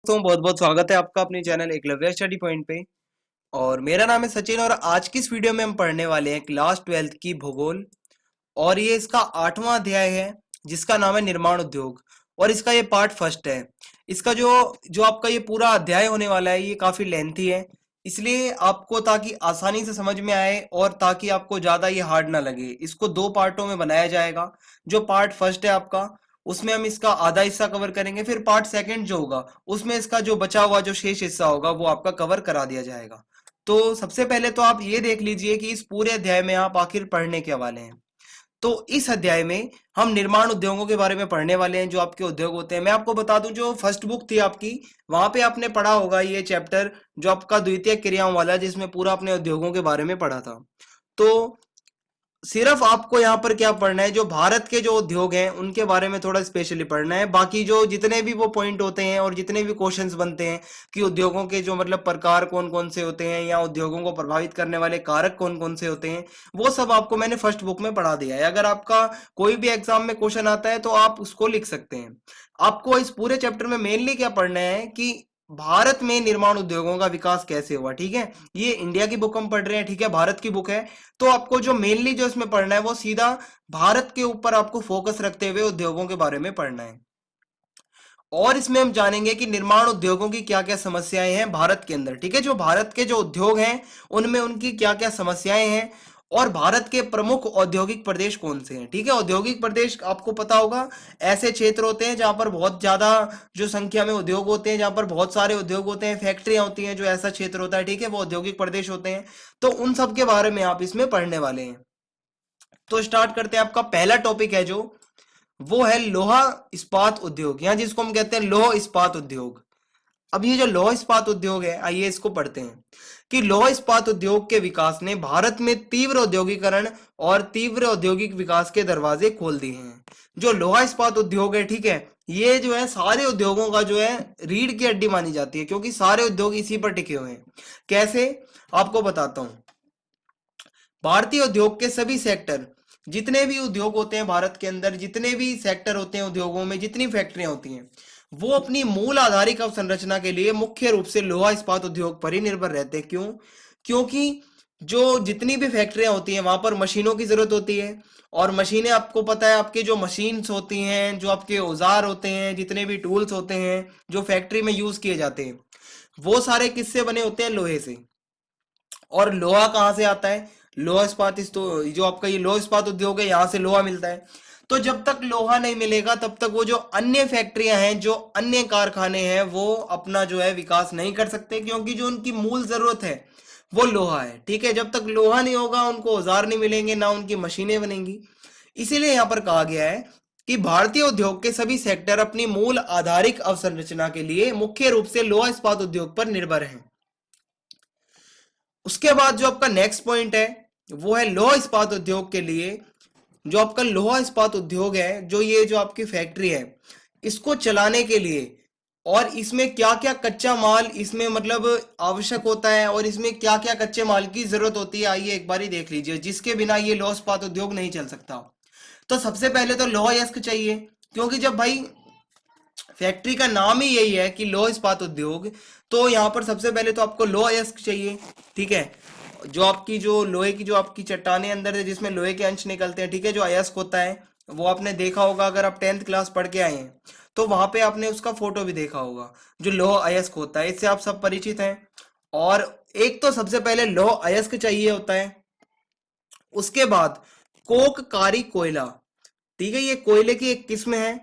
दोस्तों बहुत बहुत स्वागत है आपका अपने चैनल एकलव्य स्टडी पॉइंट पे। और मेरा नाम है सचिन और आज की इस वीडियो में हम पढ़ने वाले हैं क्लास 12th की भूगोल। और ये इसका 8वां अध्याय है जिसका नाम है निर्माण उद्योग। और इसका ये पार्ट फर्स्ट है। इसका जो जो आपका ये पूरा अध्याय होने वाला है ये काफी लेंथी है, इसलिए आपको ताकि आसानी से समझ में आए और ताकि आपको ज्यादा ये हार्ड ना लगे इसको दो पार्टों में बनाया जाएगा। जो पार्ट फर्स्ट है आपका, उसमें हम इसका आधा हिस्सा कवर करेंगे, फिर पार्ट सेकंड जो होगा उसमें इसका जो बचा हुआ जो शेष हिस्सा होगा वो आपका कवर करा दिया जाएगा। तो सबसे पहले तो आप ये देख लीजिए कि इस पूरे अध्याय में आप आखिर पढ़ने के वाले हैं। तो इस अध्याय में हम निर्माण उद्योगों के बारे में पढ़ने वाले हैं, जो आपके उद्योग होते हैं। मैं आपको बता दूं, जो फर्स्ट बुक थी आपकी वहां पे आपने पढ़ा होगा ये चैप्टर जो आपका द्वितीय क्रियाओं वाला, जिसमें पूरा अपने उद्योगों के बारे में पढ़ा था। तो सिर्फ आपको यहाँ पर क्या पढ़ना है, जो भारत के जो उद्योग हैं उनके बारे में थोड़ा स्पेशली पढ़ना है। बाकी जो जितने भी वो पॉइंट होते हैं और जितने भी क्वेश्चंस बनते हैं कि उद्योगों के जो मतलब प्रकार कौन कौन से होते हैं या उद्योगों को प्रभावित करने वाले कारक कौन कौन से होते हैं, वो सब आपको मैंने फर्स्ट बुक में पढ़ा दिया है। अगर आपका कोई भी एग्जाम में क्वेश्चन आता है तो आप उसको लिख सकते हैं। आपको इस पूरे चैप्टर में मेनली क्या पढ़ना है कि भारत में निर्माण उद्योगों का विकास कैसे हुआ। ठीक है, ये इंडिया की बुक हम पढ़ रहे हैं, ठीक है, भारत की बुक है। तो आपको जो मेनली जो इसमें पढ़ना है वो सीधा भारत के ऊपर आपको फोकस रखते हुए उद्योगों के बारे में पढ़ना है। और इसमें हम जानेंगे कि निर्माण उद्योगों की क्या क्या समस्याएं हैं भारत के अंदर। ठीक है, जो भारत के जो उद्योग हैं उनमें उनकी क्या क्या समस्याएं हैं और भारत के प्रमुख औद्योगिक प्रदेश कौन से हैं। ठीक है, औद्योगिक प्रदेश आपको पता होगा ऐसे क्षेत्र होते हैं जहां पर बहुत ज्यादा जो संख्या में उद्योग होते हैं, जहां पर बहुत सारे उद्योग होते हैं, फैक्ट्रियां होती हैं, जो ऐसा क्षेत्र होता है, ठीक है, वो औद्योगिक प्रदेश होते हैं। तो उन सब के बारे में आप इसमें पढ़ने वाले हैं। तो स्टार्ट करते हैं। आपका पहला टॉपिक है जो वो है लोहा इस्पात उद्योग, या जिसको हम कहते हैं लौह इस्पात उद्योग। अब ये जो लौह इस्पात उद्योग है, आइए इसको पढ़ते हैं कि लौह इस्पात उद्योग के विकास ने भारत में तीव्र औद्योगिकरण और तीव्र औद्योगिक विकास के दरवाजे खोल दिए हैं। जो लोहा इस्पात उद्योग है, ठीक है, ये जो है सारे उद्योगों का जो है रीढ़ की हड्डी मानी जाती है, क्योंकि सारे उद्योग इसी पर टिके हुए हैं। कैसे, आपको बताता हूं। भारतीय उद्योग के सभी सेक्टर, जितने भी उद्योग होते हैं भारत के अंदर, जितने भी सेक्टर होते हैं उद्योगों में, जितनी फैक्ट्रियां होती हैं, वो अपनी मूल आधारिक अवसंरचना के लिए मुख्य रूप से लोहा इस्पात उद्योग पर ही निर्भर रहते हैं। क्यों? क्योंकि जो जितनी भी फैक्ट्रियां होती हैं वहां पर मशीनों की जरूरत होती है। और मशीनें आपको पता है, आपकी जो मशीन्स होती हैं, जो आपके औजार होते हैं, जितने भी टूल्स होते हैं जो फैक्ट्री में यूज किए जाते हैं, वो सारे किससे बने होते हैं? लोहे से। और लोहा कहाँ से आता है? लोहा इस्पात जो आपका ये लोहा इस्पात उद्योग है, यहाँ से लोहा मिलता है। तो जब तक लोहा नहीं मिलेगा तब तक वो जो अन्य फैक्ट्रियां हैं, जो अन्य कारखाने हैं, वो अपना जो है विकास नहीं कर सकते, क्योंकि जो उनकी मूल जरूरत है वो लोहा है। ठीक है, जब तक लोहा नहीं होगा उनको औजार नहीं मिलेंगे, ना उनकी मशीनें बनेंगी। इसीलिए यहाँ पर कहा गया है कि भारतीय उद्योग के सभी सेक्टर अपनी मूल आधारिक अवसंरचना के लिए मुख्य रूप से लोहा इस्पात उद्योग पर निर्भर हैं। उसके बाद जो आपका नेक्स्ट पॉइंट है वो है लोहा इस्पात उद्योग के लिए, जो आपका लोहा इस्पात उद्योग है, जो ये जो आपकी फैक्ट्री है, इसको चलाने के लिए और इसमें क्या क्या कच्चा माल इसमें मतलब आवश्यक होता है और इसमें क्या क्या कच्चे माल की जरूरत होती है, आइए एक बारी देख लीजिए, जिसके बिना ये लोहा इस्पात उद्योग नहीं चल सकता। तो सबसे पहले तो लोहा अयस्क चाहिए, क्योंकि जब भाई फैक्ट्री का नाम ही यही है कि लोह इस्पात उद्योग, तो यहाँ पर सबसे पहले तो आपको लोह अयस्क चाहिए। ठीक है, जो आपकी जो लोहे की जो आपकी चट्टाने अंदर है जिसमें लोहे के अंश निकलते हैं, ठीक है, जो अयस्क होता है वो आपने देखा होगा, अगर आप 10th क्लास पढ़ के आए हैं तो वहां पे आपने उसका फोटो भी देखा होगा। जो लोह अयस्क होता है इससे आप सब परिचित हैं। और एक तो सबसे पहले लोह अयस्क चाहिए होता है। उसके बाद कोककारी कोयला, ठीक है, ये कोयले की एक किस्म है,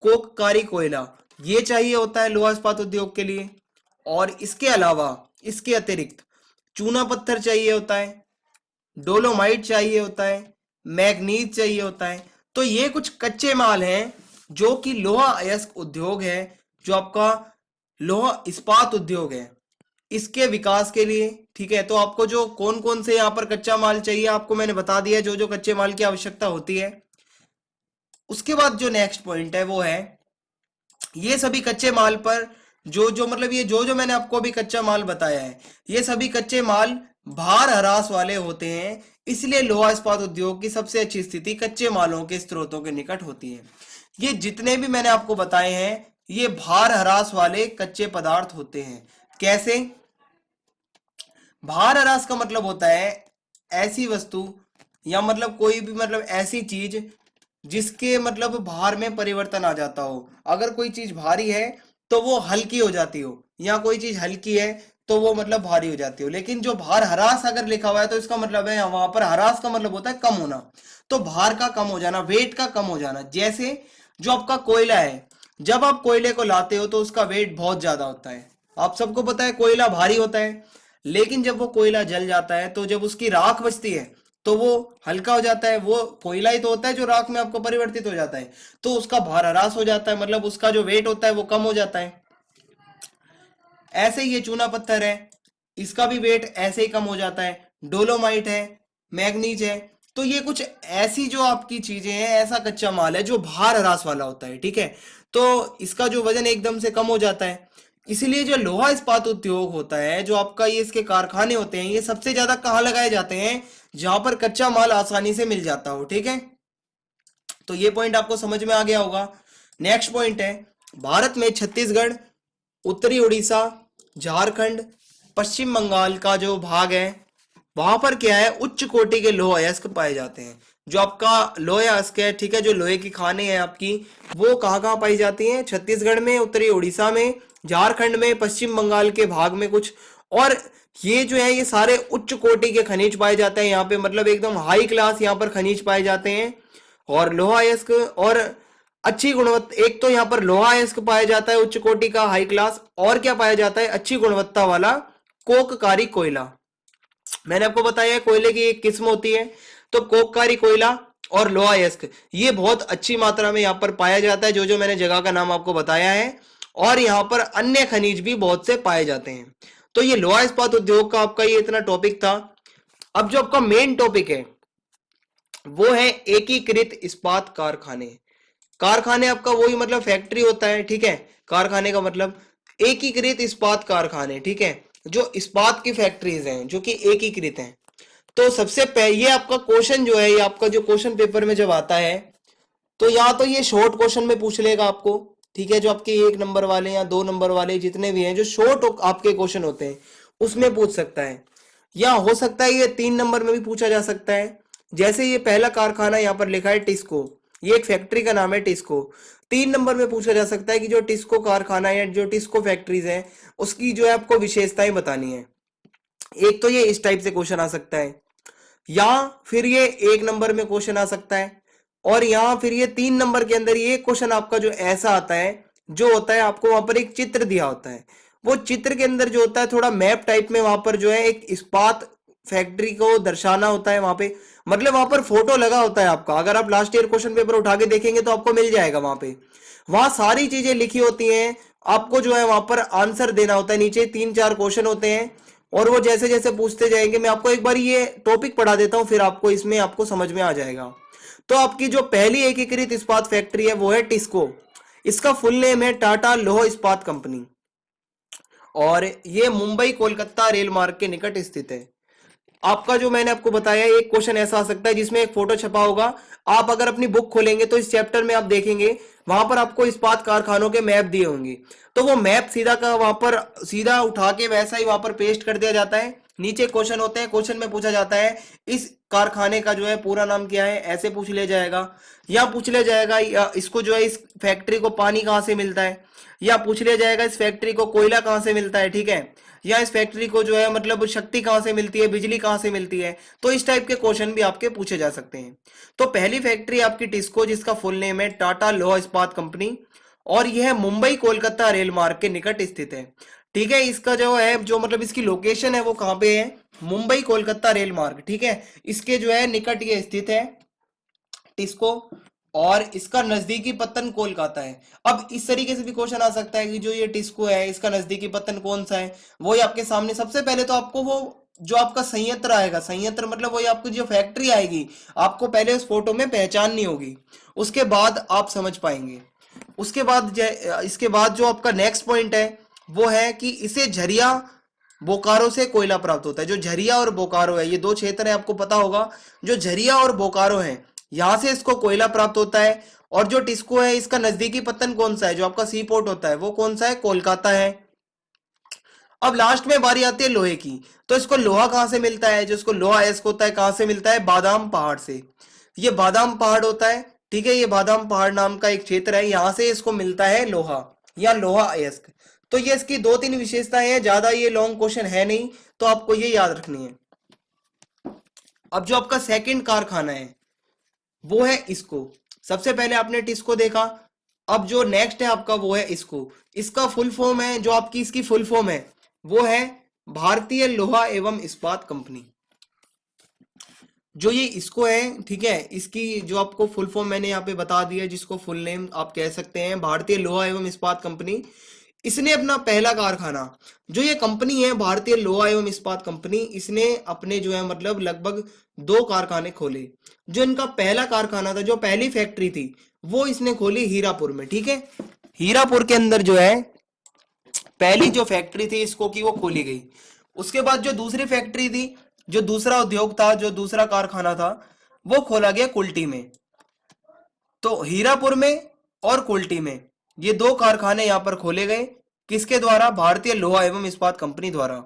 कोककारी कोयला, ये चाहिए होता है लोहा इस्पात उद्योग के लिए। और इसके अलावा इसके अतिरिक्त चूना पत्थर चाहिए होता है, डोलोमाइट चाहिए होता है, मैग्नीज चाहिए होता है। तो ये कुछ कच्चे माल हैं जो कि लोहा अयस्क उद्योग है, जो आपका लोहा इस्पात उद्योग है, इसके विकास के लिए। ठीक है, तो आपको जो कौन कौन से यहाँ पर कच्चा माल चाहिए आपको मैंने बता दिया, जो जो कच्चे माल की आवश्यकता होती है। उसके बाद जो नेक्स्ट पॉइंट है वो है ये सभी कच्चे माल पर जो जो मतलब ये जो जो मैंने आपको अभी कच्चा माल बताया है, ये सभी कच्चे माल भार ह्रास वाले होते हैं। इसलिए लोहा इस्पात उद्योग की सबसे अच्छी स्थिति कच्चे मालों के स्रोतों के निकट होती है। ये जितने भी मैंने आपको बताए हैं ये भार ह्रास वाले कच्चे पदार्थ होते हैं। कैसे? भार ह्रास का मतलब होता है ऐसी वस्तु या मतलब कोई भी मतलब ऐसी चीज जिसके मतलब भार में परिवर्तन आ जाता हो। अगर कोई चीज भारी है तो वो हल्की हो जाती हो, या कोई चीज हल्की है तो वो मतलब भारी हो जाती हो। लेकिन जो भार ह्रास अगर लिखा हुआ है तो इसका मतलब है वहां पर ह्रास का मतलब होता है कम होना। तो भार का कम हो जाना, वेट का कम हो जाना। जैसे जो आपका कोयला है, जब आप कोयले को लाते हो तो उसका वेट बहुत ज्यादा होता है। आप सबको पता है कोयला भारी होता है, लेकिन जब वो कोयला जल जाता है तो जब उसकी राख बचती है तो वो हल्का हो जाता है। वो कोयला ही तो होता है जो राख में आपको परिवर्तित हो जाता है, तो उसका भार ह्रास हो जाता है, मतलब उसका जो वेट होता है वो कम हो जाता है। ऐसे ही ये चूना पत्थर है, इसका भी वेट ऐसे ही कम हो जाता है। डोलोमाइट है, मैग्नीज है। तो ये कुछ ऐसी जो आपकी चीजें हैं, ऐसा कच्चा माल है जो भार ह्रास वाला होता है, ठीक है। तो इसका जो वजन एकदम से कम हो जाता है। इसीलिए जो लोहा इस्पात उद्योग होता है, जो आपका ये इसके कारखाने होते हैं, ये सबसे ज्यादा कहाँ लगाए जाते हैं? जहां पर कच्चा माल आसानी से मिल जाता हो, ठीक है। तो ये पॉइंट आपको समझ में आ गया होगा। नेक्स्ट पॉइंट है, भारत में छत्तीसगढ़, उत्तरी उड़ीसा, झारखंड, पश्चिम बंगाल का जो भाग है वहां पर क्या है, उच्च कोटि के लौह अयस्क पाए जाते हैं। जो आपका लोहे अयस्क है, ठीक है, जो लोहे की खाने हैं आपकी, वो कहाँ कहाँ पाई जाती हैं? छत्तीसगढ़ में, उत्तरी उड़ीसा में, झारखंड में, पश्चिम बंगाल के भाग में कुछ। और ये जो है ये सारे उच्च कोटि के खनिज पाए जाते हैं यहाँ पे, मतलब एकदम हाई क्लास यहाँ पर खनिज पाए जाते हैं। और लोहा अयस्क और अच्छी गुणवत्ता, एक तो यहाँ पर लोहा अयस्क पाया जाता है उच्च कोटि का, हाई क्लास, और क्या पाया जाता है? अच्छी गुणवत्ता वाला कोककारी कोयला। मैंने आपको बताया है कोयले की एक किस्म होती है, तो कोककारी कोयला और लोहा अयस्क ये बहुत अच्छी मात्रा में यहाँ पर पाया जाता है, जो जो मैंने जगह का नाम आपको बताया है। और यहाँ पर अन्य खनिज भी बहुत से पाए जाते हैं। तो ये लोहा इस्पात उद्योग का आपका ये इतना टॉपिक था। अब जो आपका मेन टॉपिक है वो है एकीकृत इस्पात कारखाने। कारखाने आपका वही मतलब फैक्ट्री होता है, ठीक है। कारखाने का मतलब एकीकृत इस्पात कारखाने, ठीक है, जो इस्पात की फैक्ट्रीज हैं जो कि एकीकृत हैं। तो सबसे पहले ये आपका क्वेश्चन जो है, ये आपका जो क्वेश्चन पेपर में जब आता है तो या तो ये शॉर्ट क्वेश्चन में पूछ लेगा आपको, ठीक है, जो आपके 1 नंबर वाले या 2 नंबर वाले जितने भी हैं जो शॉर्ट आपके क्वेश्चन होते हैं उसमें पूछ सकता है। या हो सकता है ये 3 नंबर में भी पूछा जा सकता है। जैसे ये पहला कारखाना यहाँ पर लिखा है टिस्को, ये एक फैक्ट्री का नाम है टिस्को। 3 नंबर में पूछा जा सकता है कि जो टिस्को कारखाना या जो टिस्को फैक्ट्रीज है उसकी जो है आपको विशेषताएं बतानी है। एक तो ये इस टाइप से क्वेश्चन आ सकता है, या फिर ये 1 नंबर में क्वेश्चन आ सकता है, और यहाँ फिर ये 3 नंबर के अंदर ये क्वेश्चन आपका जो ऐसा आता है, जो होता है आपको वहां पर एक चित्र दिया होता है, वो चित्र के अंदर जो होता है थोड़ा मैप टाइप में, वहां पर जो है एक इस्पात फैक्ट्री को दर्शाना होता है वहां पे, मतलब वहां पर फोटो लगा होता है आपका। अगर आप लास्ट ईयर क्वेश्चन पेपर उठा के देखेंगे तो आपको मिल जाएगा वहां पे, वहां सारी चीजें लिखी होती हैं। आपको जो है वहां पर आंसर देना होता है। नीचे 3-4 क्वेश्चन होते हैं और वो जैसे जैसे पूछते जाएंगे, मैं आपको एक बार ये टॉपिक पढ़ा देता हूँ, फिर आपको इसमें आपको समझ में आ जाएगा। तो आपकी जो पहली एकीकृत इस्पात फैक्ट्री है वो है टिस्को। इसका फुल नेम है टाटा लौह इस्पात कंपनी, और ये मुंबई कोलकाता रेल मार्ग के निकट स्थित है। आपका जो मैंने आपको बताया एक क्वेश्चन ऐसा आ सकता है जिसमें एक फोटो छपा होगा। आप अगर अपनी बुक खोलेंगे तो इस चैप्टर में आप देखेंगे वहां पर आपको इस्पात कारखानों के मैप दिए होंगे, तो वो मैप सीधा का वहां पर सीधा उठा के वैसा ही वहां पर पेस्ट कर दिया जाता है। नीचे क्वेश्चन होते हैं, क्वेश्चन में पूछा जाता है इस कारखाने का जो है पूरा नाम क्या है, ऐसे पूछ लिया जाएगा। या पूछ लिया जाएगा इसको जो है इस फैक्ट्री को पानी कहाँ से मिलता है, या पूछ लिया जाएगा इस फैक्ट्री को कोयला कहाँ से मिलता है, ठीक है, या इस फैक्ट्री को जो है मतलब शक्ति कहाँ से मिलती है, बिजली कहाँ से मिलती है। तो इस टाइप के क्वेश्चन भी आपके पूछे जा सकते हैं। तो पहली फैक्ट्री आपकी टिस्को, जिसका फुल नेम है टाटा लौह इस्पात कंपनी, और यह मुंबई कोलकाता रेल मार्ग के निकट स्थित है, ठीक है। इसका जो है जो मतलब इसकी लोकेशन है वो कहाँ पे है, मुंबई कोलकाता रेल मार्ग, ठीक है, इसके जो है निकट ये स्थित है टिस्को, और इसका नजदीकी पत्तन कोलकाता है। अब इस तरीके से भी क्वेश्चन आ सकता है कि जो ये टिस्को है इसका नजदीकी पत्तन कौन सा है, वो ही आपके सामने। सबसे पहले तो आपको वो जो आपका संयंत्र आएगा, संयंत्र मतलब वही आपकी जो फैक्ट्री आएगी, आपको पहले उस फोटो में पहचाननी होगी, उसके बाद आप समझ पाएंगे। उसके बाद इसके बाद जो आपका नेक्स्ट पॉइंट है वो है कि इसे झरिया बोकारो से कोयला प्राप्त होता है। जो झरिया और बोकारो है ये दो क्षेत्र है, आपको पता होगा। जो झरिया और बोकारो है यहां से इसको कोयला प्राप्त होता है। और जो टिस्को है इसका नजदीकी पत्तन कौन सा है, जो आपका सी पोर्ट होता है वो कौन सा है, कोलकाता है। अब लास्ट में बारी आती है लोहे की। तो इसको लोहा कहां से मिलता है, जो इसको लोहा अयस्क होता है कहां से मिलता है, बादाम पहाड़ से। ये बादाम पहाड़ होता है, ठीक है, ये बादाम पहाड़ नाम का एक क्षेत्र है, यहां से इसको मिलता है लोहा या लोहा अयस्क। तो ये इसकी दो तीन विशेषताएं हैं, ज्यादा ये लॉन्ग क्वेश्चन है नहीं, तो आपको ये याद रखनी है। अब जो आपका सेकंड कारखाना है वो है इसको। सबसे पहले आपने टिस्को देखा, अब जो नेक्स्ट है आपका वो है इसको। इसका फुल फॉर्म है, जो आपकी इसकी फुल फॉर्म है वो है भारतीय लोहा एवं इस्पात कंपनी। जो ये इसको है, ठीक है, इसकी जो आपको फुल फॉर्म मैंने यहाँ पे बता दिया, जिसको फुल नेम आप कह सकते हैं भारतीय लोहा एवं इस्पात कंपनी। इसने अपना पहला कारखाना, जो ये कंपनी है भारतीय लोहा एवं इस्पात कंपनी, इसने अपने जो है मतलब लगभग 2 कारखाने खोले। जो इनका पहला कारखाना था, जो पहली फैक्ट्री थी, वो इसने खोली हीरापुर में, ठीक है। हीरापुर के अंदर जो है पहली जो फैक्ट्री थी इसको की वो खोली गई। उसके बाद जो दूसरी फैक्ट्री थी, जो दूसरा उद्योग था, जो दूसरा कारखाना था, वो खोला गया कुल्टी में। तो हीरापुर में और कुल्टी में ये 2 कारखाने यहां पर खोले गए, किसके द्वारा, भारतीय लोहा एवं इस्पात कंपनी द्वारा।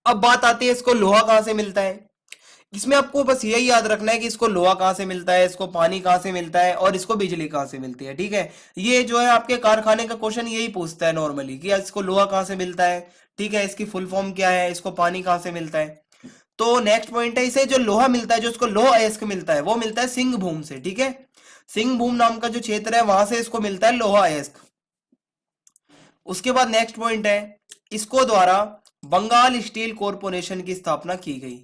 अब बात आती है इसको लोहा कहां से मिलता है। इसमें आपको बस यही याद रखना है कि इसको लोहा कहां से मिलता है, इसको पानी कहां से मिलता है और इसको बिजली कहां से मिलती है, ठीक है। ये जो है आपके कारखाने का क्वेश्चन यही पूछता है नॉर्मली कि इसको लोहा कहां से मिलता है, ठीक है, इसकी फुल फॉर्म क्या है, इसको पानी कहां से मिलता है। तो नेक्स्ट पॉइंट है, इसे जो लोहा मिलता है, जो इसको लोह अयस्क मिलता है, वो मिलता है सिंह भूम से, ठीक है। सिंह भूम नाम का जो क्षेत्र है वहां से इसको मिलता है लोहा अयस्क। उसके बाद नेक्स्ट पॉइंट है, इसको द्वारा बंगाल स्टील कॉरपोरेशन की स्थापना की गई।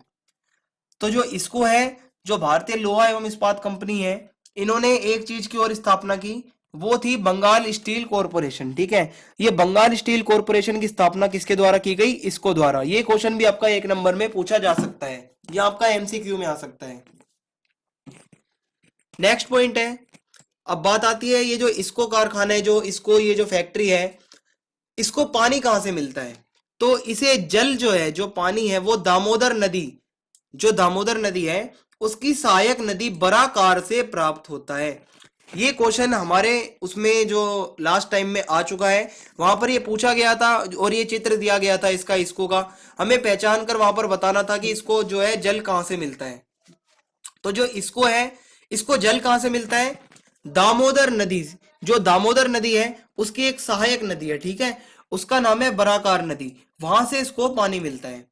तो जो इसको है, जो भारतीय लोहा एवं इस्पात कंपनी है, इन्होंने एक चीज की और स्थापना की, वो थी बंगाल स्टील कॉरपोरेशन, ठीक है। ये बंगाल स्टील कॉरपोरेशन की स्थापना किसके द्वारा की गई, इसको द्वारा। ये क्वेश्चन भी आपका 1 नंबर में पूछा जा सकता है, या आपका एमसीक्यू में आ सकता है। नेक्स्ट पॉइंट है, अब बात आती है ये जो इसको कारखाना है, जो इसको ये जो फैक्ट्री है, इसको पानी कहां से मिलता है। तो इसे जल जो है, जो पानी है, वो दामोदर नदी, जो दामोदर नदी है उसकी सहायक नदी बराकार से प्राप्त होता है। ये क्वेश्चन हमारे उसमें जो लास्ट टाइम में आ चुका है, वहां पर ये पूछा गया था और ये चित्र दिया गया था इसका, इसको का हमें पहचान कर वहां पर बताना था कि इसको जो है जल कहां से मिलता है। तो जो इसको है, इसको जल कहां से मिलता है, दामोदर नदी, जो दामोदर नदी है उसकी एक सहायक नदी है, ठीक है, उसका नाम है बराकार नदी, वहां से इसको पानी मिलता है।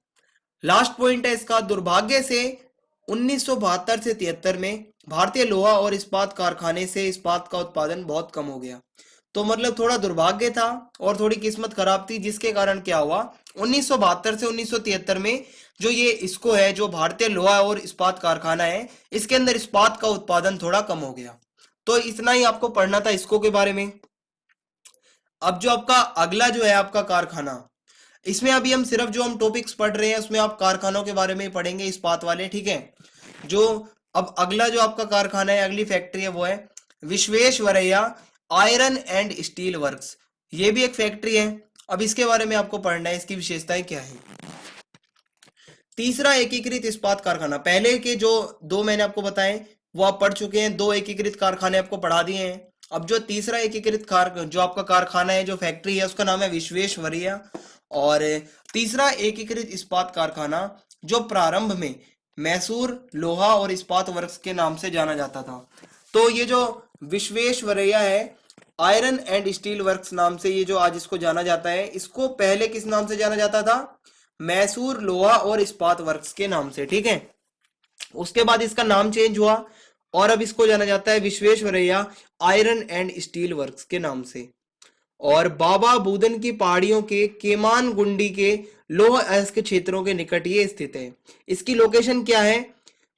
लास्ट पॉइंट है इसका, दुर्भाग्य से 1972 से 73 में भारतीय लोहा और इस्पात कारखाने से इस्पात का उत्पादन बहुत कम हो गया। तो मतलब थोड़ा दुर्भाग्य था और थोड़ी किस्मत खराब थी, जिसके कारण क्या हुआ, 1972 से 1973 में जो ये इसको है, जो भारतीय लोहा और इस्पात कारखाना है, इसके अंदर इस्पात का उत्पादन थोड़ा कम हो गया। तो इतना ही आपको पढ़ना था इसको के बारे में। अब जो आपका अगला जो है आपका कारखाना, इसमें अभी हम सिर्फ जो हम टॉपिक्स पढ़ रहे हैं उसमें आप कारखानों के बारे में पढ़ेंगे, इस्पात वाले, ठीक है। जो अब अगला जो आपका कारखाना है, अगली फैक्ट्री है, वो है Visvesvaraya iron and steel works. ये भी एक फैक्ट्री है। अब इसके बारे में आपको पढ़ना है, इसकी विशेषताएं क्या है। तीसरा एकीकृत इस्पात कारखाना, पहले के जो 2 मैंने आपको बताए वो आप पढ़ चुके हैं, 2 एकीकृत कारखाने आपको पढ़ा दिए हैं। अब जो तीसरा एकीकृत जो आपका कारखाना है, जो फैक्ट्री है, उसका नाम है विश्वेश्वरैया। और तीसरा एकीकृत इस्पात कारखाना जो प्रारंभ में मैसूर लोहा और इस्पात वर्क्स के नाम से जाना जाता था। तो ये जो विश्वेश्वरैया है आयरन एंड स्टील वर्क्स नाम से, ये जो आज इसको जाना जाता है, इसको पहले किस नाम से जाना जाता था, मैसूर लोहा और इस्पात वर्क्स के नाम से, ठीक है। उसके बाद इसका नाम चेंज हुआ और अब इसको जाना जाता है Visvesvaraya iron and steel works के नाम से। और बाबा बूदन की पहाड़ियों के केमान गुंडी के लोह अयस्क क्षेत्रों के निकट ये स्थित है। इसकी लोकेशन क्या है,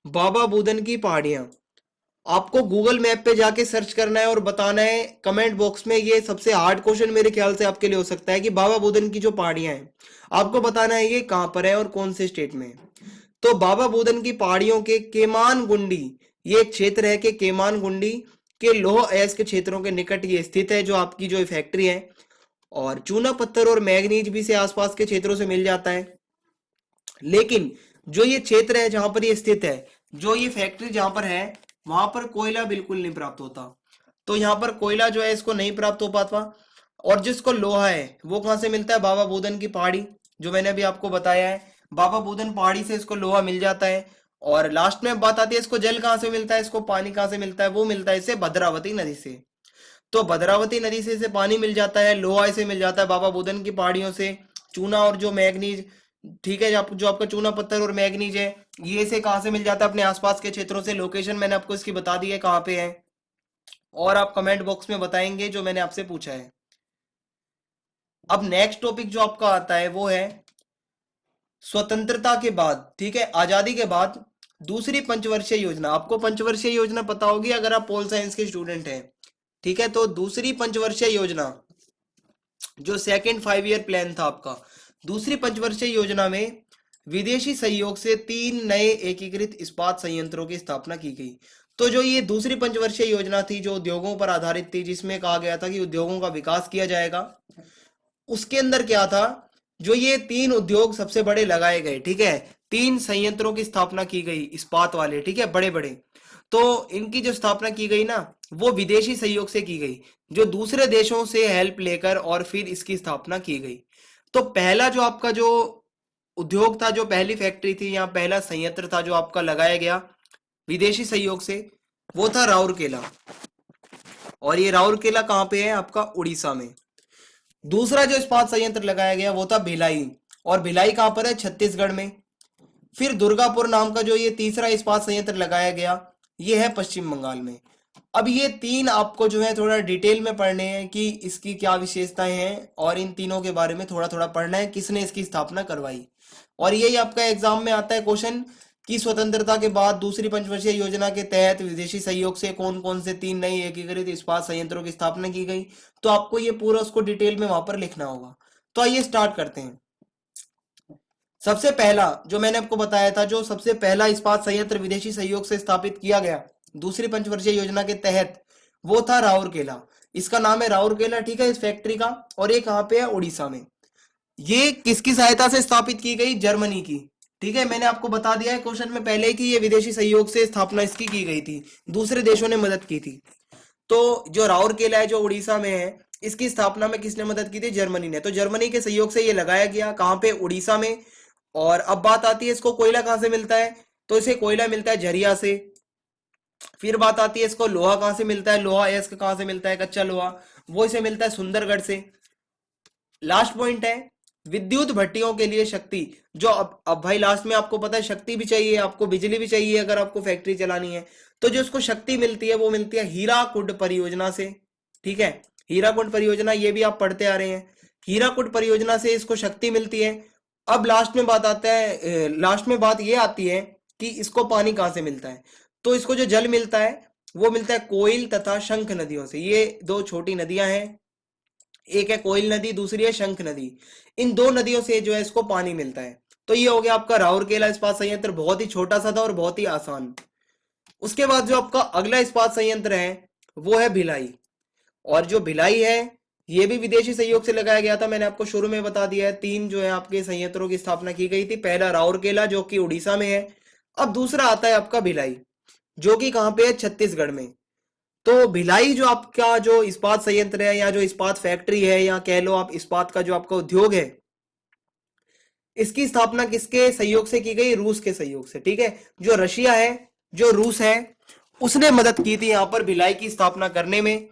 बाबा बूदन की पहाड़ियां। आपको गूगल मैप पे जाके सर्च करना है और बताना है कमेंट बॉक्स में। ये सबसे हार्ड क्वेश्चन मेरे ख्याल से आपके लिए हो सकता है कि बाबा बुदन की जो पहाड़ियां हैं, आपको बताना है ये कहां पर है और कौन से स्टेट में है। तो बाबा बुदन की पहाड़ियों के केमान गुंडी, ये क्षेत्र है कि केमान गुंडी के लोह अयस्क क्षेत्रों के निकट ये स्थित है, जो आपकी जो फैक्ट्री है। और चूना पत्थर और मैग्नीज भी से आसपास के क्षेत्रों से मिल जाता है। लेकिन जो ये क्षेत्र है जहां पर ये स्थित है, जो ये फैक्ट्री जहां पर है, वहां पर कोयला बिल्कुल नहीं प्राप्त होता। तो यहाँ पर कोयला जो है इसको नहीं प्राप्त हो पाता। और जिसको लोहा है वो कहाँ से मिलता है, बाबा बूदन की पहाड़ी, जो मैंने अभी आपको बताया है, बाबा बूदन पहाड़ी से इसको लोहा मिल जाता है। और लास्ट में बात आती है इसको जल कहाँ से मिलता है, इसको पानी कहाँ से मिलता है, वो मिलता है इसे भद्रावती नदी से। तो भद्रावती नदी से इसे पानी मिल जाता है, लोहा इसे मिल जाता है बाबा बुदन की पहाड़ियों से, चूना और जो मैग्नीज, ठीक है, जो आपका चूना पत्थर और मैग्नीज है, ये इसे कहाँ से मिल जाता है, अपने आसपास के क्षेत्रों से। लोकेशन मैंने आपको इसकी बता दी है कहाँ पे है, और आप कमेंट बॉक्स में बताएंगे जो मैंने आपसे पूछा है। अब नेक्स्ट टॉपिक जो आपका आता है वो है स्वतंत्रता के बाद, ठीक है, आजादी के बाद दूसरी पंचवर्षीय योजना। आपको पंचवर्षीय योजना पता होगी अगर आप पोल साइंस के स्टूडेंट हैं, ठीक है। तो दूसरी पंचवर्षीय योजना, जो सेकंड 5 ईयर प्लान था आपका, दूसरी पंचवर्षीय योजना में विदेशी सहयोग से 3 नए एकीकृत इस्पात संयंत्रों की स्थापना की गई। तो जो ये दूसरी पंचवर्षीय योजना थी जो उद्योगों पर आधारित थी, जिसमें कहा गया था कि उद्योगों का विकास किया जाएगा, उसके अंदर क्या था, जो ये 3 उद्योग सबसे बड़े लगाए गए, ठीक है, 3 संयंत्रों की स्थापना की गई इस्पात वाले, ठीक है, बड़े बड़े। तो इनकी जो स्थापना की गई ना, वो विदेशी सहयोग से की गई, जो दूसरे देशों से हेल्प लेकर और फिर इसकी स्थापना की गई। तो पहला जो आपका जो उद्योग था, जो पहली फैक्ट्री थी या पहला संयंत्र था जो आपका लगाया गया विदेशी सहयोग से, वो था राउरकेला। और ये राउरकेला कहाँ पे है, आपका उड़ीसा में। दूसरा जो इस्पात संयंत्र लगाया गया वो था भिलाई, और भिलाई कहाँ पर है, छत्तीसगढ़ में। फिर दुर्गापुर नाम का जो ये तीसरा इस्पात संयंत्र लगाया गया, ये है पश्चिम बंगाल में। अब ये 3 आपको जो है थोड़ा डिटेल में पढ़ने हैं कि इसकी क्या विशेषताएं हैं, और इन तीनों के बारे में थोड़ा थोड़ा पढ़ना है, किसने इसकी स्थापना करवाई। और यही आपका एग्जाम में आता है क्वेश्चन कि स्वतंत्रता के बाद दूसरी पंचवर्षीय योजना के तहत विदेशी सहयोग से कौन कौन से 3 नई एकीकृत इस्पात संयंत्रों की स्थापना की गई। तो आपको ये पूरा उसको डिटेल में वहां पर लिखना होगा। तो आइए स्टार्ट करते हैं। सबसे पहला जो मैंने आपको बताया था, जो सबसे पहला इस्पात संयंत्र विदेशी सहयोग से स्थापित किया गया दूसरी पंचवर्षीय योजना के तहत, वो था राउरकेला। इसका नाम है राउरकेला, ठीक है, इस फैक्ट्री का। और ये कहाँ पे है, उड़ीसा में। ये किसकी सहायता से स्थापित की गई, जर्मनी की, ठीक है। मैंने आपको बता दिया है क्वेश्चन में पहले ही कि ये विदेशी सहयोग से स्थापना इसकी की गई थी, दूसरे देशों ने मदद की थी। तो जो राउरकेला है जो उड़ीसा में है, इसकी स्थापना में किसने मदद की थी, जर्मनी ने। तो जर्मनी के सहयोग से ये लगाया गया, कहाँ पे, उड़ीसा में। और अब बात आती है इसको कोयला कहाँ से मिलता है, तो इसे कोयला मिलता है झरिया से। फिर बात आती है इसको लोहा कहाँ से मिलता है, लोहा अयस्क कहाँ से मिलता है, कच्चा लोहा, वो इसे मिलता है सुंदरगढ़ से। लास्ट पॉइंट है विद्युत भट्टियों के लिए शक्ति। जो अब भाई लास्ट में आपको पता है शक्ति भी चाहिए, आपको बिजली भी चाहिए अगर आपको फैक्ट्री चलानी है। तो जो उसको शक्ति मिलती है वो मिलती है हीराकुड परियोजना से, ठीक है। हीराकुड परियोजना ये भी आप पढ़ते आ रहे हैं, हीराकुड परियोजना से इसको शक्ति मिलती है। अब लास्ट में बात आता है, लास्ट में बात ये आती है कि इसको पानी कहाँ से मिलता है। तो इसको जो जल मिलता है वो मिलता है कोयल तथा शंख नदियों से। ये 2 छोटी नदियां हैं, एक है कोयल नदी, दूसरी है शंख नदी। इन 2 नदियों से जो है इसको पानी मिलता है। तो ये हो गया आपका राउरकेला इस्पात संयंत्र, बहुत ही छोटा सा था और बहुत ही आसान। उसके बाद जो आपका अगला इस्पात संयंत्र है वो है भिलाई। और जो भिलाई है ये भी विदेशी सहयोग से लगाया गया था, मैंने आपको शुरू में बता दिया है। 3 जो है आपके संयंत्रों की स्थापना की गई थी, पहला राउरकेला जो कि उड़ीसा में है। अब दूसरा आता है आपका भिलाई, जो कि कहां पे है, छत्तीसगढ़ में। तो भिलाई जो आपका जो इस्पात संयंत्र है या जो इस्पात फैक्ट्री है या कह लो आप इस्पात का जो आपका उद्योग है, इसकी स्थापना किसके सहयोग से की गई, रूस के सहयोग से, ठीक है। जो रशिया है, जो रूस है, उसने मदद की थी यहां पर भिलाई की स्थापना करने में।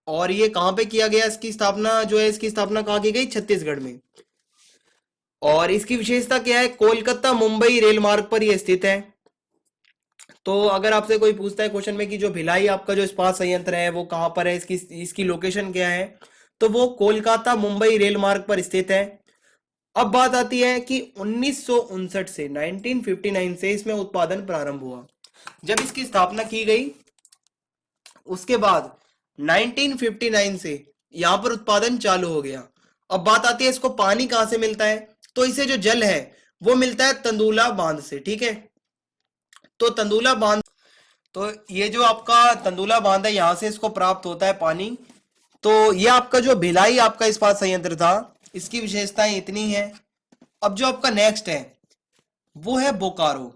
और ये कहां पे किया गया, इसकी स्थापना जो है, इसकी स्थापना कहां की गई, छत्तीसगढ़ में। और इसकी विशेषता क्या है, कोलकाता मुंबई रेल मार्ग पर यह स्थित है। तो अगर आपसे कोई पूछता है क्वेश्चन में कि जो भिलाई आपका जो इस्पात संयंत्र है वो कहां पर है, इसकी लोकेशन क्या है, तो वो कोलकाता मुंबई रेल मार्ग पर स्थित है। अब बात आती है कि 1959 से 1959 से इसमें उत्पादन प्रारंभ हुआ। जब इसकी स्थापना की गई उसके बाद 1959 से यहां पर उत्पादन चालू हो गया। अब बात आती है इसको पानी कहां से मिलता है, तो इसे जो जल है वो मिलता है तंदुला बांध से, ठीक है। तो तंदुला बांध, तो ये जो आपका तंदुला बांध है यहां से इसको प्राप्त होता है पानी। तो ये आपका जो भिलाई आपका इस्पात संयंत्र था, इसकी विशेषताएं इतनी हैं। अब जो आपका नेक्स्ट है वो है बोकारो।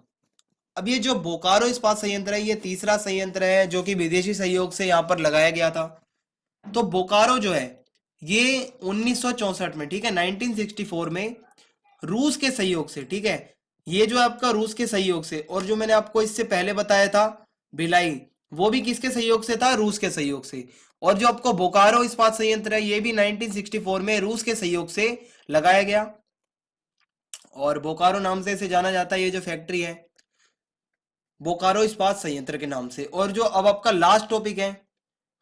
अब ये जो बोकारो इस्पात संयंत्र है, ये तीसरा संयंत्र है जो कि विदेशी सहयोग से यहाँ पर लगाया गया था। तो बोकारो जो है ये 1964 में, ठीक है, 1964 में रूस के सहयोग से, ठीक है, ये जो आपका रूस के सहयोग से, और जो मैंने आपको इससे पहले बताया था भिलाई, वो भी किसके सहयोग से था? रूस के सहयोग से। और जो आपको बोकारो इस्पात संयंत्र है ये भी 1964 में रूस के सहयोग से लगाया गया, और बोकारो नाम से इसे जाना जाता है, ये जो फैक्ट्री है बोकारो इस्पात संयंत्र के नाम से। और जो अब आपका लास्ट टॉपिक है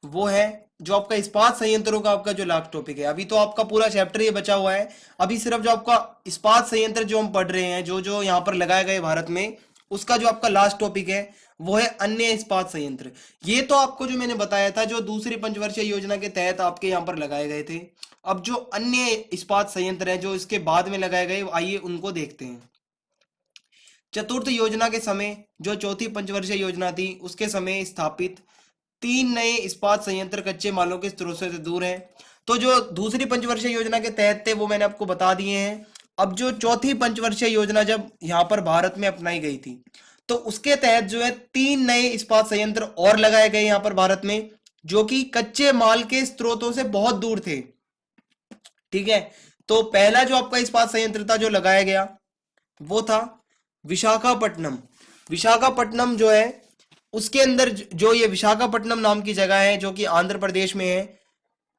वो है जो आपका इस्पात संयंत्रों का आपका जो लास्ट टॉपिक है। अभी तो आपका पूरा चैप्टर ये बचा हुआ है, अभी सिर्फ जो आपका इस्पात संयंत्र जो हम पढ़ रहे हैं, जो जो यहाँ पर लगाए गए भारत में, उसका जो आपका लास्ट टॉपिक है वो है अन्य इस्पात संयंत्र। ये तो आपको जो मैंने बताया था जो दूसरी पंचवर्षीय योजना के तहत आपके यहाँ पर लगाए गए थे। अब जो अन्य इस्पात संयंत्र है जो इसके बाद में लगाए गए, आइए उनको देखते हैं। चतुर्थ योजना के समय जो चौथी पंचवर्षीय योजना थी उसके समय स्थापित 3 नए इस्पात संयंत्र कच्चे मालों के स्रोतों से दूर हैं। तो जो दूसरी पंचवर्षीय योजना के तहत थे वो मैंने आपको बता दिए हैं। अब जो चौथी पंचवर्षीय योजना जब यहाँ पर भारत में अपनाई गई थी तो उसके तहत जो है 3 नए इस्पात संयंत्र और लगाए गए यहाँ पर भारत में, जो कि कच्चे माल के स्रोतों से बहुत दूर थे, ठीक है। तो पहला जो आपका इस्पात संयंत्र था जो लगाया गया वो था विशाखापट्टनम। विशाखापट्टनम जो है उसके अंदर जो ये विशाखापट्टनम नाम की जगह है जो कि आंध्र प्रदेश में है,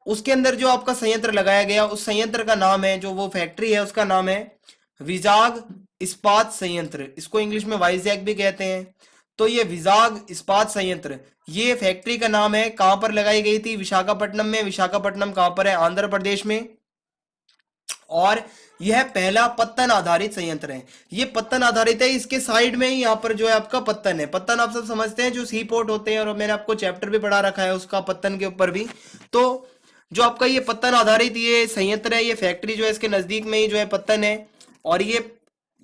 उसके अंदर जो आपका संयंत्र लगाया गया उस संयंत्र का नाम है, जो वो फैक्ट्री है उसका नाम है विजाग इस्पात संयंत्र। इसको इंग्लिश में वाइजैक भी कहते हैं। तो ये विजाग इस्पात संयंत्र, ये फैक्ट्री का नाम है। कहां पर लगाई गई थी? विशाखापट्टनम में। विशाखापट्टनम कहां पर है? आंध्र प्रदेश में। और यह पहला पत्तन आधारित संयंत्र है। ये पत्तन आधारित है, इसके साइड में ही यहाँ पर जो है आपका पत्तन है। पत्तन आप सब समझते हैं जो सी पोर्ट होते हैं, और मैंने आपको चैप्टर भी पढ़ा रखा है उसका पत्तन के ऊपर भी। तो जो आपका ये पत्तन आधारित ये संयंत्र है, ये फैक्ट्री जो है इसके नजदीक में ही जो है पत्तन है। और ये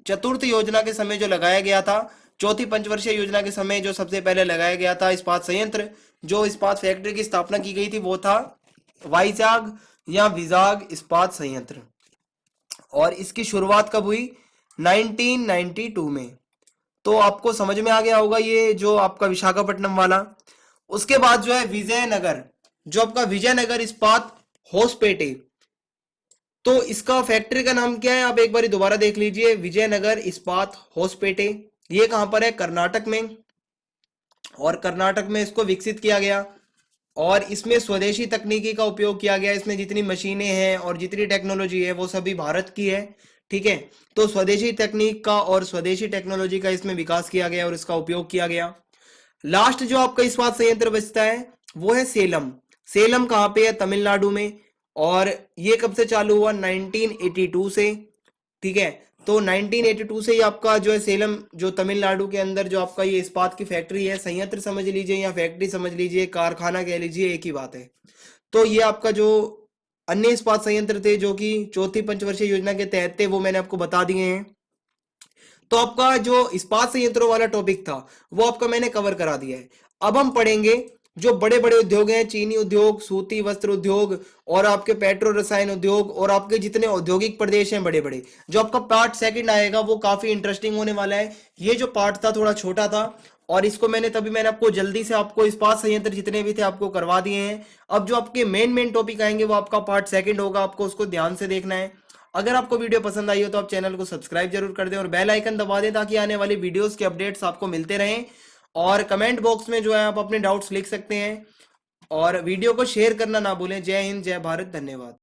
चतुर्थ योजना के समय जो लगाया गया था, चौथी पंचवर्षीय योजना के समय जो सबसे पहले लगाया गया था इस्पात संयंत्र, जो इस्पात फैक्ट्री की स्थापना की गई थी वो था वाइजाग या विजाग इस्पात संयंत्र। और इसकी शुरुआत कब हुई? 1992 में। तो आपको समझ में आ गया होगा ये जो आपका विशाखापट्टनम वाला। उसके बाद जो है विजयनगर, जो आपका विजयनगर इस्पात होसपेटे, तो इसका फैक्ट्री का नाम क्या है आप एक बार दोबारा देख लीजिए, विजयनगर इस्पात होसपेटे। ये कहां पर है? कर्नाटक में। और कर्नाटक में इसको विकसित किया गया, और इसमें स्वदेशी तकनीकी का उपयोग किया गया। इसमें जितनी मशीनें हैं और जितनी टेक्नोलॉजी है वो सभी भारत की है, ठीक है। तो स्वदेशी तकनीक का और स्वदेशी टेक्नोलॉजी का इसमें विकास किया गया और इसका उपयोग किया गया। लास्ट जो आपका इस्पात संयंत्र बचता है वो है सेलम। सेलम कहाँ पे है? तमिलनाडु में। और ये कब से चालू हुआ? 1982 से, ठीक है। तो 1982 से ही आपका जो है सेलम, जो तमिलनाडु के अंदर जो आपका ये इस्पात की फैक्ट्री है, संयंत्र समझ लीजिए या फैक्ट्री समझ लीजिए, कारखाना कह लीजिए, एक ही बात है। तो ये आपका जो अन्य इस्पात संयंत्र थे जो कि चौथी पंचवर्षीय योजना के तहत थे वो मैंने आपको बता दिए हैं। तो आपका जो इस्पात संयंत्रों वाला टॉपिक था वो आपका मैंने कवर करा दिया है। अब हम पढ़ेंगे जो बड़े बड़े उद्योग हैं, चीनी उद्योग, सूती वस्त्र उद्योग, और आपके पेट्रो रसायन उद्योग, और आपके जितने औद्योगिक प्रदेश हैं बड़े बड़े। जो आपका पार्ट सेकंड आएगा वो काफी इंटरेस्टिंग होने वाला है। ये जो पार्ट था थोड़ा छोटा था, और इसको मैंने आपको जल्दी से आपको इस्पात संयंत्र जितने भी थे आपको करवा दिए हैं। अब जो आपके मेन टॉपिक आएंगे वो आपका पार्ट सेकंड होगा, आपको उसको ध्यान से देखना है। अगर आपको वीडियो पसंद आई हो तो आप चैनल को सब्सक्राइब जरूर कर दें और बेल आइकन दबा दें ताकि आने वाली वीडियोस के अपडेट्स आपको मिलते रहें। और कमेंट बॉक्स में जो है आप अपने डाउट्स लिख सकते हैं, और वीडियो को शेयर करना ना भूलें। जय हिंद, जय भारत, धन्यवाद।